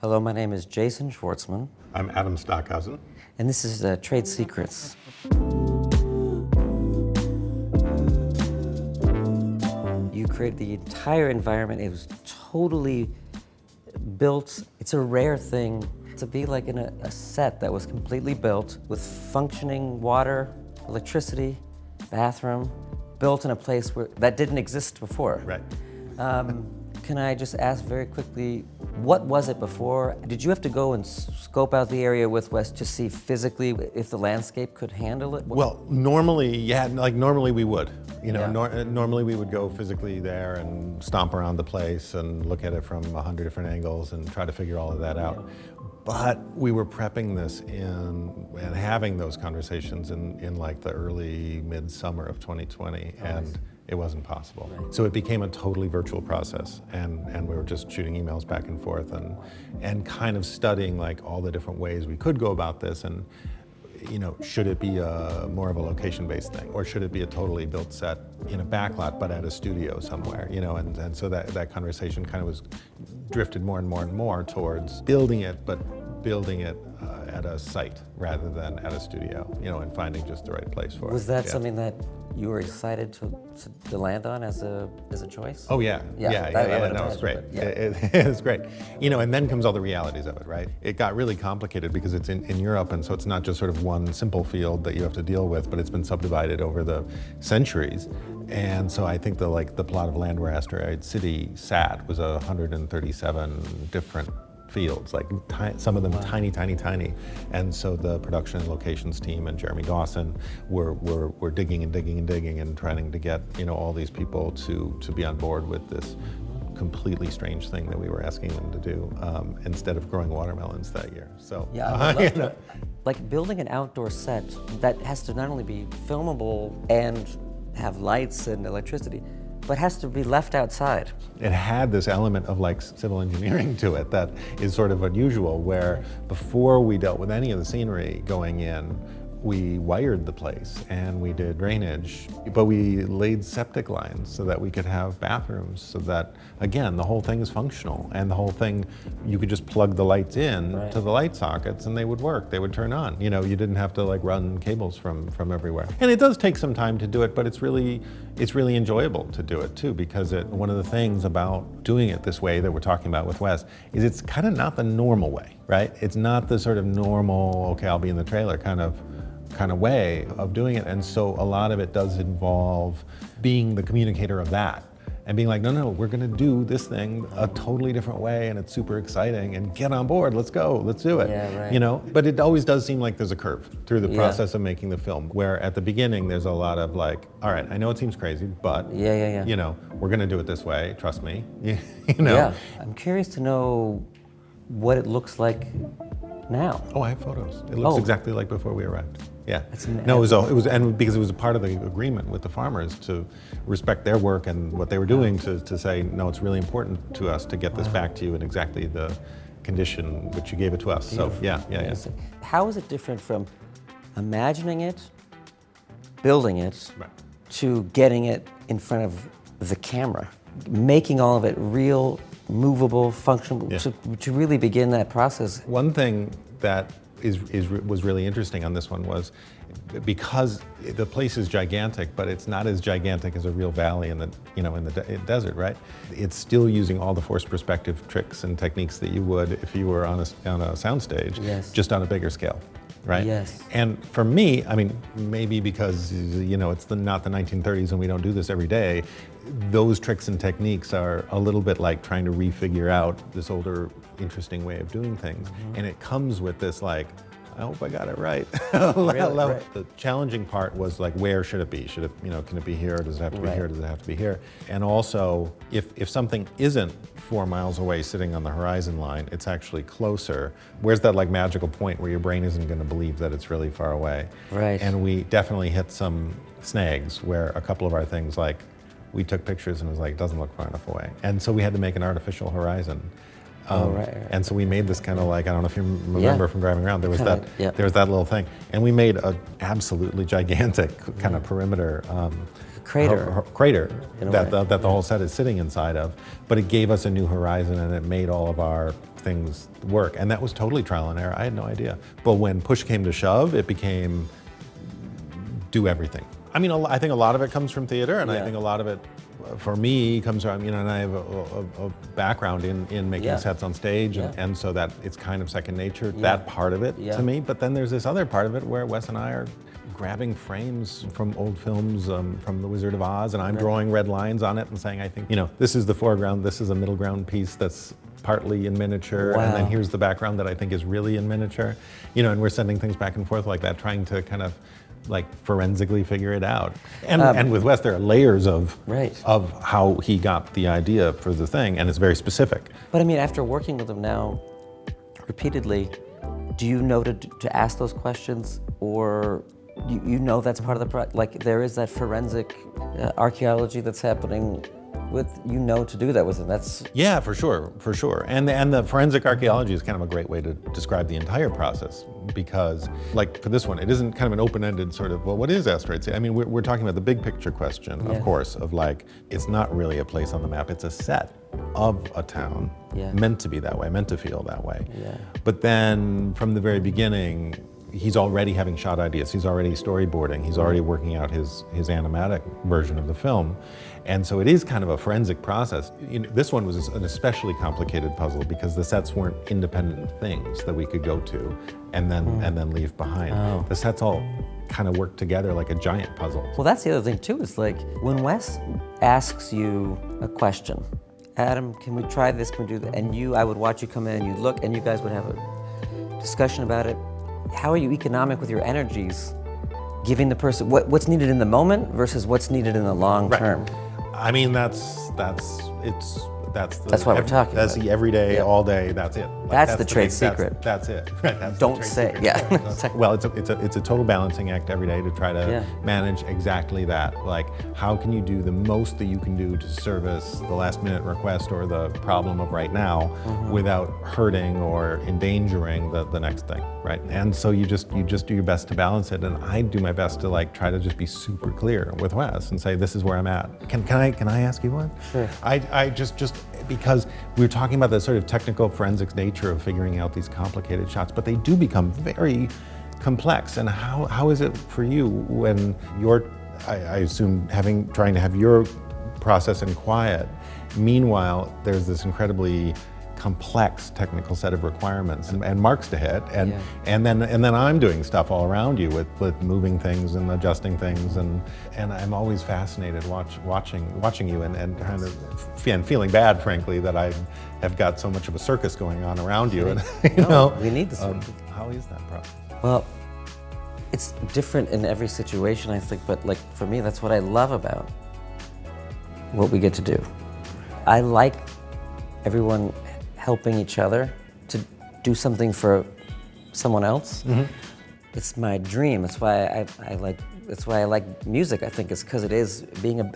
Hello, my name is Jason Schwartzman, I'm Adam Stockhausen. and this is Trade Secrets. You created the entire environment. It was totally built. It's a rare thing to be like in a set that was completely built with functioning water, electricity, bathroom, built in a place that didn't exist before. Right. Can I just ask very quickly, what was it before? Did you have to go and scope out the area with Wes to see physically if the landscape could handle it? Well, normally, normally we would. Yeah. Normally we would go physically there and stomp around the place and look at it from 100 different angles and try to figure all of that out. But we were prepping this and having those conversations in like the early midsummer of 2020, and it wasn't possible. Right. So it became a totally virtual process, and we were just shooting emails back and forth and kind of studying like all the different ways we could go about this, and should it be more of a location-based thing, or should it be a totally built set in a backlot but at a studio somewhere, and so that conversation kind of was drifted more and more and more towards building it at a site rather than at a studio, and finding just the right place for it. Was that something that you were excited to land on as a choice? Oh yeah. No, it's great. It's great. And then comes all the realities of it, right? It got really complicated because it's in Europe, and so it's not just sort of one simple field that you have to deal with, but it's been subdivided over the centuries. And so I think the plot of land where Asteroid City sat was 137 different fields, like some of them tiny. And so the production and locations team and Jeremy Dawson were digging and trying to get all these people to be on board with this completely strange thing that we were asking them to do, instead of growing watermelons that year. So like building an outdoor set that has to not only be filmable and have lights and electricity, but has to be left outside. It had this element of like civil engineering to it that is sort of unusual, where before we dealt with any of the scenery going in, we wired the place and we did drainage, but we laid septic lines so that we could have bathrooms, so that, again, the whole thing is functional, and the whole thing, you could just plug the lights in to the light sockets and they would work, they would turn on. You didn't have to like run cables from everywhere. And it does take some time to do it, but it's really enjoyable to do it too, because one of the things about doing it this way that we're talking about with Wes is it's kind of not the normal way, right? It's not the sort of normal, okay, I'll be in the trailer kind of way of doing it. And so a lot of it does involve being the communicator of that and being like, no, we're gonna do this thing a totally different way, and it's super exciting, and get on board, let's go, let's do it. Yeah, right. But it always does seem like there's a curve through the process of making the film, where at the beginning there's a lot of like, all right, I know it seems crazy, but we're gonna do it this way, trust me. Yeah, I'm curious to know what it looks like now. Oh, I have photos. It looks exactly like before we arrived. Yeah. No, it was, and because it was a part of the agreement with the farmers to respect their work and what they were doing, to say, no, it's really important to us to get this back to you in exactly the condition which you gave it to us. Beautiful. So yeah. How is it different from imagining it, building it, to getting it in front of the camera, making all of it real, movable, functional, to really begin that process? One thing that was really interesting on this one was, because the place is gigantic, but it's not as gigantic as a real valley in the desert, right? It's still using all the forced perspective tricks and techniques that you would if you were on a soundstage, just on a bigger scale, right? Yes. And for me, I mean, maybe because it's not the 1930s and we don't do this every day, those tricks and techniques are a little bit like trying to refigure out this older, interesting way of doing things. And it comes with this like, I hope I got it right. Right. The challenging part was like, where should it be? Should it, can it be here? Does it have to be here? Does it have to be here? And also, if something isn't 4 miles away sitting on the horizon line, it's actually closer. Where's that like magical point where your brain isn't going to believe that it's really far away? Right. And we definitely hit some snags where a couple of our things, like, we took pictures and it was like, it doesn't look far enough away. And so we had to make an artificial horizon. And so we made this kind of like, I don't know if you remember from driving around, there was that little thing. And we made an absolutely gigantic kind of perimeter crater that the whole set is sitting inside of. But it gave us a new horizon, and it made all of our things work. And that was totally trial and error. I had no idea. But when push came to shove, it became do everything. I mean, I think a lot of it comes from theater, and I think a lot of it, for me, comes from, and I have a background in making sets on stage, and so that it's kind of second nature, that part of it to me. But then there's this other part of it where Wes and I are grabbing frames from old films, from The Wizard of Oz, and I'm drawing red lines on it and saying, I think, this is the foreground, this is a middle ground piece that's partly in miniature, and then here's the background that I think is really in miniature. And we're sending things back and forth like that, trying to kind of like forensically figure it out. And with Wes, there are layers of how he got the idea for the thing, and it's very specific. But I mean, after working with him now repeatedly, do you know to ask those questions, or you know that's part of the like there is that forensic archaeology that's happening with, to do that with him? That's for sure. And the forensic archaeology is kind of a great way to describe the entire process, because like for this one, it isn't kind of an open-ended sort of, well, what is Asteroid City? I mean, we're talking about the big picture question, of course, of like, it's not really a place on the map, it's a set of a town, meant to be that way, meant to feel that way. But then from the very beginning, he's already having shot ideas, he's already storyboarding, he's already working out his animatic version of the film. And so it is kind of a forensic process. This one was an especially complicated puzzle because the sets weren't independent things that we could go to and then leave behind. The sets all kind of work together like a giant puzzle. Well, that's the other thing too, is like when Wes asks you a question, Adam, can we try this, can we do that? And I would watch you come in and you'd look and you guys would have a discussion about it. How are you economic with your energies, giving the person what's needed in the moment versus what's needed in the long term? I mean, that's what we're talking That's about. the everyday, all day. That's it. Like, that's the trade secret. That's it. Right, that's Don't the trade say. secret. Yeah. Well, it's a total balancing act every day to try to manage exactly that. Like, how can you do the most that you can do to service the last minute request or the problem of right now without hurting or endangering the next thing, right? And so you just do your best to balance it. And I do my best to like try to just be super clear with Wes and say, this is where I'm at. Can I ask you one? Sure. I just because we were talking about the sort of technical forensics nature of figuring out these complicated shots, but they do become very complex. And how is it for you when you're, I assume, trying to have your process in quiet, meanwhile there's this incredibly complex technical set of requirements and marks to hit, and then I'm doing stuff all around you with moving things and adjusting things, and I'm always fascinated watching you and kind of feeling bad, frankly, that I have got so much of a circus going on around you, and we need the circus. How is that process? Well, it's different in every situation, I think, but like for me, that's what I love about what we get to do. I like everyone helping each other to do something for someone else. It's my dream. That's why I like music. I think it's because it is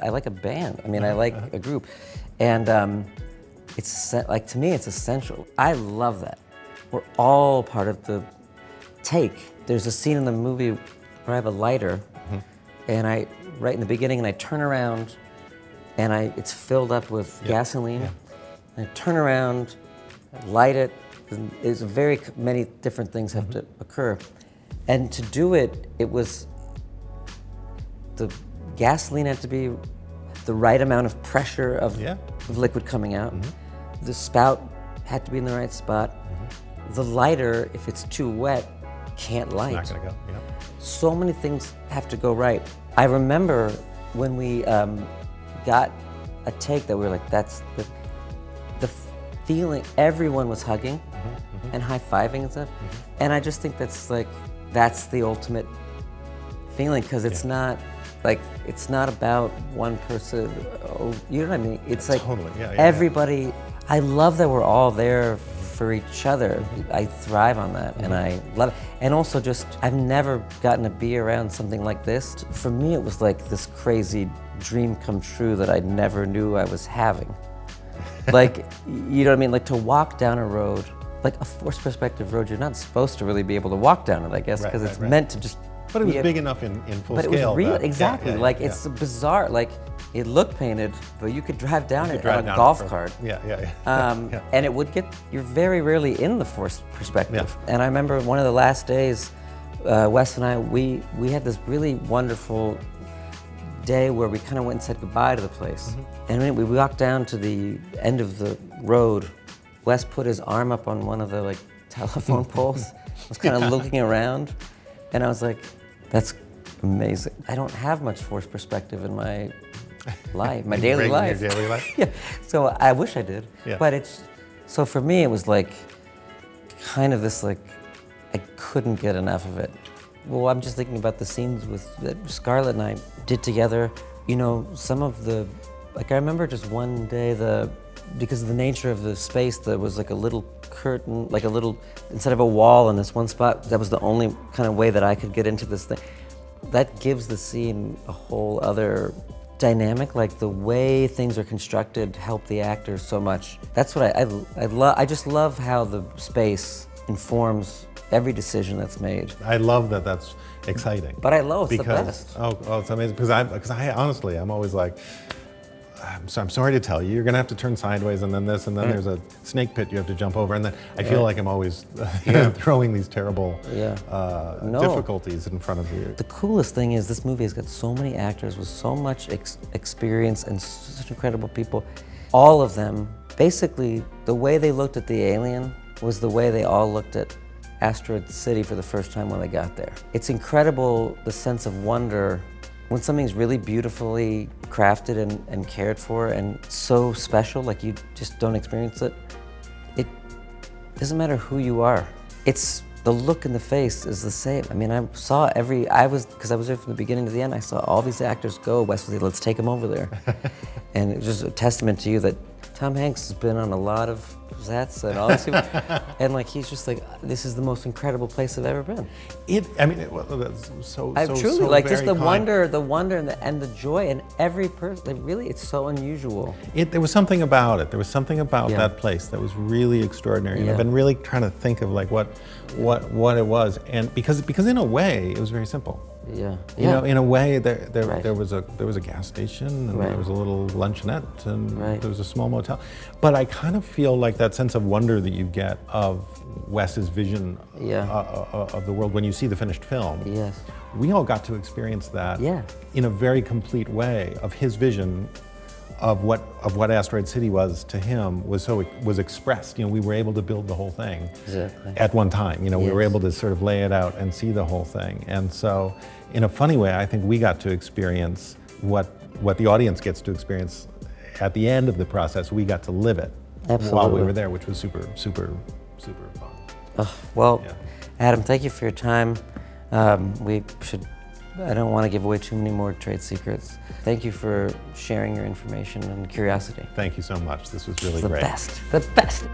I like a band. I mean, I like a group, and it's like, to me, it's essential. I love that. We're all part of the take. There's a scene in the movie where I have a lighter, and right in the beginning, and I turn around, and it's filled up with gasoline. And I turn around, light it. There's very many different things have to occur. And to do it, it was, the gasoline had to be the right amount of pressure of liquid coming out. The spout had to be in the right spot. The lighter, if it's too wet, can't light. It's not gonna go, So many things have to go right. I remember when we got a take that we were like, that's the feeling, everyone was hugging and high-fiving and stuff. And I just think that's the ultimate feeling, because it's not like, it's not about one person, you know what I mean? It's like totally. everybody, I love that we're all there for each other. I thrive on that, and I love it. And also I've never gotten to be around something like this. For me, it was like this crazy dream come true that I never knew I was having. Like, you know what I mean? Like, to walk down a road, like a forced perspective road, you're not supposed to really be able to walk down it, I guess, because it's meant to just But it was big enough in full But it scale. was real, that- exactly. yeah, Like yeah. it's bizarre. Like it looked painted, but you could drive down it Drive on a down golf from- cart. Yeah, yeah, yeah. Yeah. And it would get, you're very rarely in the forced perspective. Yeah. And I remember one of the last days, Wes and I, we had this really wonderful day where we kind of went and said goodbye to the place. And when we walked down to the end of the road, Wes put his arm up on one of the like telephone poles, was kind of looking around, and I was like, that's amazing. I don't have much forced perspective in my life, my daily Your life. daily life? Yeah, so I wish I did. Yeah. But so for me, it was like, kind of this like, I couldn't get enough of it. Well, I'm just thinking about the scenes that Scarlett and I did together. You know, some of the, like I remember just one day, because of the nature of the space, there was like a little curtain, like a little, instead of a wall in this one spot, that was the only kind of way that I could get into this thing. That gives the scene a whole other dynamic, like the way things are constructed help the actors so much. That's what I love. I just love how the space informs every decision that's made. I love that. That's exciting. But I love it's because, the best. Oh, it's amazing. Because I honestly, I'm always like, I'm sorry to tell you, you're gonna have to turn sideways, and then this, and then there's a snake pit you have to jump over, and then I feel like I'm always throwing these terrible No. difficulties in front of you. The coolest thing is this movie has got so many actors with so much experience and such incredible people. All of them, basically, the way they looked at the alien was the way they all looked at Asteroid City for the first time when they got there. It's incredible, the sense of wonder when something's really beautifully crafted and cared for and so special, like you just don't experience it. It doesn't matter who you are. It's the look in the face is the same. I mean, because I was there from the beginning to the end, I saw all these actors go, Wesley, let's take them over there. And it was just a testament to you that Tom Hanks has been on a lot of sets and all this, and like he's just like, this is the most incredible place I've ever been. That's Truly, so like just very the kind. wonder and the joy in every person. Like really, it's so unusual. There was something about it. There was something about Yeah. that place that was really extraordinary. And Yeah. I've been really trying to think of like what it was, and because in a way it was very simple. Yeah. You know, in a way, there Right. was a gas station, and Right. there was a little luncheonette, and Right. there was a small motel. But I kind of feel like that sense of wonder that you get of Wes's vision Yeah. of the world when you see the finished film. Yes. We all got to experience that Yeah. in a very complete way of his vision of what Asteroid City was to him was expressed. You know, we were able to build the whole thing Exactly. at one time. You know, we were Yes. able to sort of lay it out and see the whole thing. And so, in a funny way, I think we got to experience what the audience gets to experience at the end of the process. We got to live it while we Absolutely. were there, which was super, super, super fun. Well, Yeah. Adam, thank you for your time. I don't want to give away too many more trade secrets. Thank you for sharing your information and curiosity. Thank you so much. This was really It's the great. best. The best.